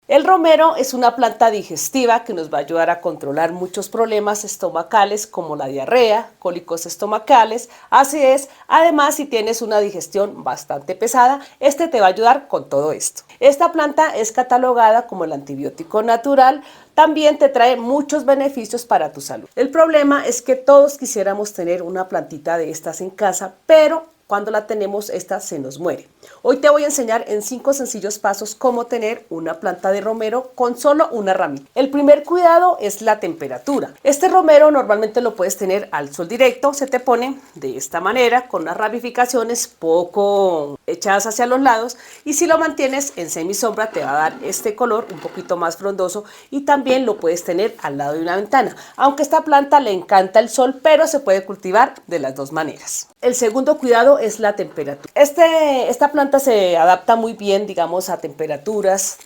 El romero es una planta digestiva que nos va a ayudar a controlar muchos problemas estomacales como la diarrea, cólicos estomacales, acidez. Además, si tienes una digestión bastante pesada, este te va a ayudar con todo esto. Esta planta es catalogada como el antibiótico natural. También te trae muchos beneficios para tu salud. El problema es que todos quisiéramos tener una plantita de estas en casa, pero cuando la tenemos, esta se nos muere. Hoy te voy a enseñar en 5 sencillos pasos cómo tener una planta de romero con solo una ramita. El primer cuidado es la temperatura. Este romero normalmente lo puedes tener al sol directo, se te pone de esta manera, con unas ramificaciones poco echadas hacia los lados, y si lo mantienes en semisombra te va a dar este color un poquito más frondoso, y también lo puedes tener al lado de una ventana. Aunque a esta planta le encanta el sol, pero se puede cultivar de las dos maneras. El segundo cuidado es la temperatura. Esta planta se adapta muy bien, digamos, a temperaturas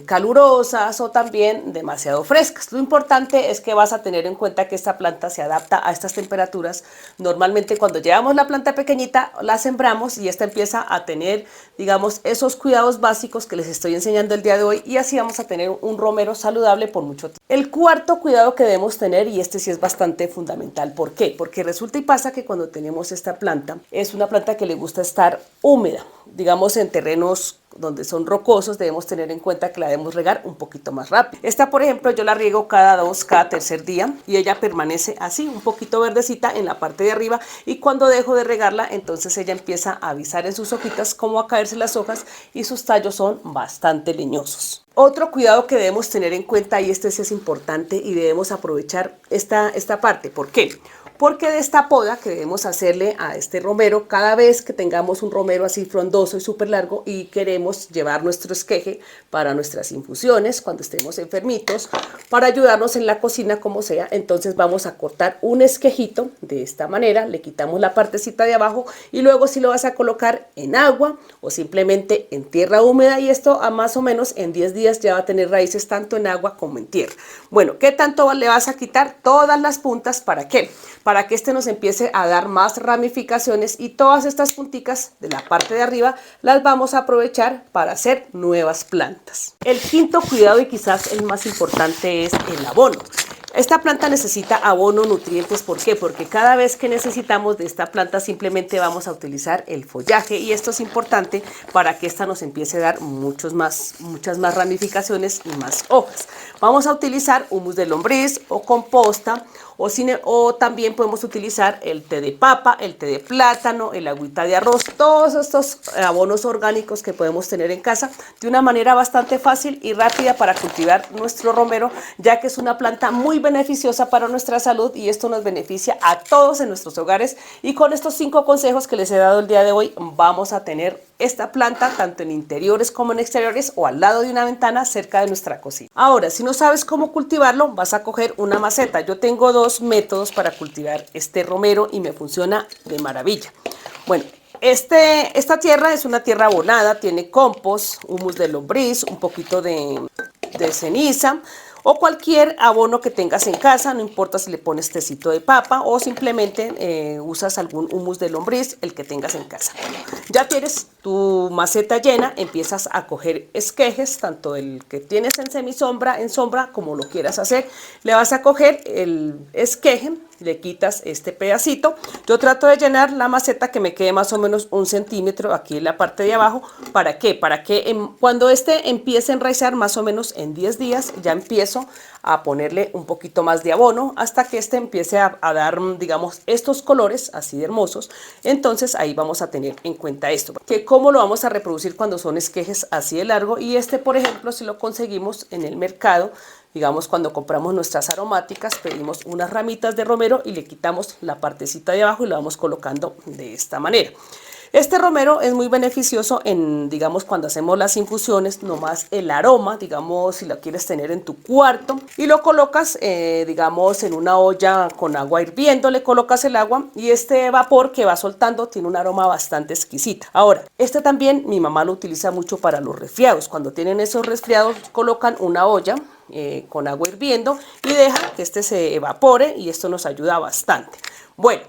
calurosas o también demasiado frescas. Lo importante es que vas a tener en cuenta que esta planta se adapta a estas temperaturas. Normalmente cuando llevamos la planta pequeñita la sembramos y esta empieza a tener, digamos, esos cuidados básicos que les estoy enseñando el día de hoy, y así vamos a tener un romero saludable por mucho tiempo. El cuarto cuidado que debemos tener, y este sí es bastante fundamental. ¿Por qué? Porque resulta y pasa que cuando tenemos esta planta, es una planta que le gusta estar húmeda, digamos en terrenos donde son rocosos, debemos tener en cuenta que la debemos regar un poquito más rápido. Esta, por ejemplo, yo la riego cada tercer día, y ella permanece así, un poquito verdecita en la parte de arriba, y cuando dejo de regarla, entonces ella empieza a avisar en sus hojitas cómo a caerse las hojas, y sus tallos son bastante leñosos. Otro cuidado que debemos tener en cuenta, y este sí es importante, y debemos aprovechar esta parte. ¿Por qué? Porque de esta poda que debemos hacerle a este romero, cada vez que tengamos un romero así frondoso y súper largo y queremos llevar nuestro esqueje para nuestras infusiones, cuando estemos enfermitos, para ayudarnos en la cocina como sea, entonces vamos a cortar un esquejito de esta manera, le quitamos la partecita de abajo, y luego si lo vas a colocar en agua o simplemente en tierra húmeda, y esto a más o menos en 10 días ya va a tener raíces tanto en agua como en tierra. Bueno, ¿qué tanto le vas a quitar? Todas las puntas. ¿Para qué? Para que este nos empiece a dar más ramificaciones, y todas estas punticas de la parte de arriba las vamos a aprovechar para hacer nuevas plantas. El quinto cuidado, y quizás el más importante, es el abono. Esta planta necesita abono, nutrientes. ¿Por qué? Porque cada vez que necesitamos de esta planta simplemente vamos a utilizar el follaje, y esto es importante para que esta nos empiece a dar muchas más ramificaciones y más hojas. Vamos a utilizar humus de lombriz o composta, o también podemos utilizar el té de papa, el té de plátano, el agüita de arroz, todos estos abonos orgánicos que podemos tener en casa de una manera bastante fácil y rápida para cultivar nuestro romero, ya que es una planta muy beneficiosa para nuestra salud, y esto nos beneficia a todos en nuestros hogares. Y con estos 5 consejos que les he dado el día de hoy, vamos a tener esta planta tanto en interiores como en exteriores, o al lado de una ventana cerca de nuestra cocina. Ahora, si no sabes cómo cultivarlo, vas a coger una maceta. Yo tengo 2 métodos para cultivar este romero y me funciona de maravilla. Bueno, esta tierra es una tierra abonada, tiene compost, humus de lombriz, un poquito de ceniza, o cualquier abono que tengas en casa, no importa si le pones tecito de papa o simplemente usas algún humus de lombriz, el que tengas en casa. Ya tienes tu maceta llena, empiezas a coger esquejes, tanto el que tienes en semisombra, en sombra, como lo quieras hacer. Le vas a coger el esqueje, le quitas este pedacito. Yo trato de llenar la maceta que me quede más o menos 1 centímetro aquí en la parte de abajo. ¿Para qué? Para que cuando este empiece a enraizar, más o menos en 10 días, ya empiezo a ponerle un poquito más de abono hasta que este empiece a dar, digamos, estos colores así de hermosos. Entonces ahí vamos a tener en cuenta esto, que cómo lo vamos a reproducir cuando son esquejes así de largo. Y este, por ejemplo, si lo conseguimos en el mercado, digamos, cuando compramos nuestras aromáticas, pedimos unas ramitas de romero y le quitamos la partecita de abajo y lo vamos colocando de esta manera. Este romero es muy beneficioso digamos, cuando hacemos las infusiones, nomás el aroma, digamos, si lo quieres tener en tu cuarto, y lo colocas, digamos, en una olla con agua hirviendo, le colocas el agua, y este vapor que va soltando tiene un aroma bastante exquisito. Ahora, este también mi mamá lo utiliza mucho para los resfriados. Cuando tienen esos resfriados, colocan una olla con agua hirviendo y deja que este se evapore, y esto nos ayuda bastante. Bueno,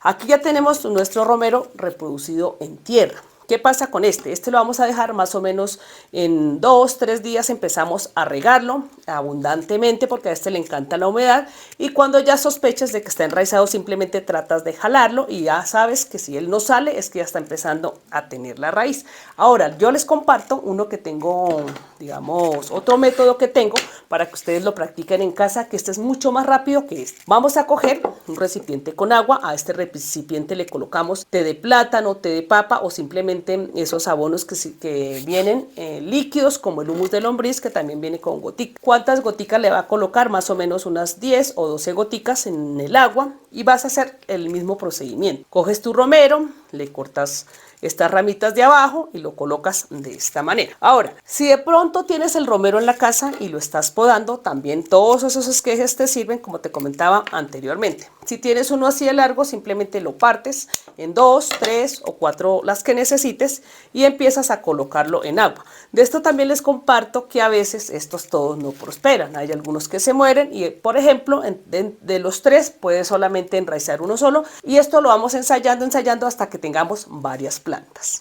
aquí ya tenemos nuestro romero reproducido en tierra. ¿Qué pasa con este? Este lo vamos a dejar más o menos en 2, 3 días. Empezamos a regarlo abundantemente porque a este le encanta la humedad, y cuando ya sospeches de que está enraizado simplemente tratas de jalarlo y ya sabes que si él no sale es que ya está empezando a tener la raíz. Ahora yo les comparto uno que tengo, digamos, otro método que tengo para que ustedes lo practiquen en casa, que este es mucho más rápido que este. Vamos a coger un recipiente con agua. A este recipiente le colocamos té de plátano, té de papa o simplemente esos abonos que vienen líquidos, como el humus de lombriz, que también viene con goticas. ¿Cuántas goticas le va a colocar? Más o menos unas 10 o 12 goticas en el agua, y vas a hacer el mismo procedimiento. Coges tu romero, le cortas estas ramitas de abajo y lo colocas de esta manera. Ahora, si de pronto tienes el romero en la casa y lo estás podando, también todos esos esquejes te sirven, como te comentaba anteriormente. Si tienes uno así de largo, simplemente lo partes en 2, 3 o 4 las que necesites y empiezas a colocarlo en agua. De esto también les comparto que a veces estos todos no prosperan. Hay algunos que se mueren y, por ejemplo, de los 3 puedes solamente enraizar uno solo, y esto lo vamos ensayando hasta que tengamos varias plantas.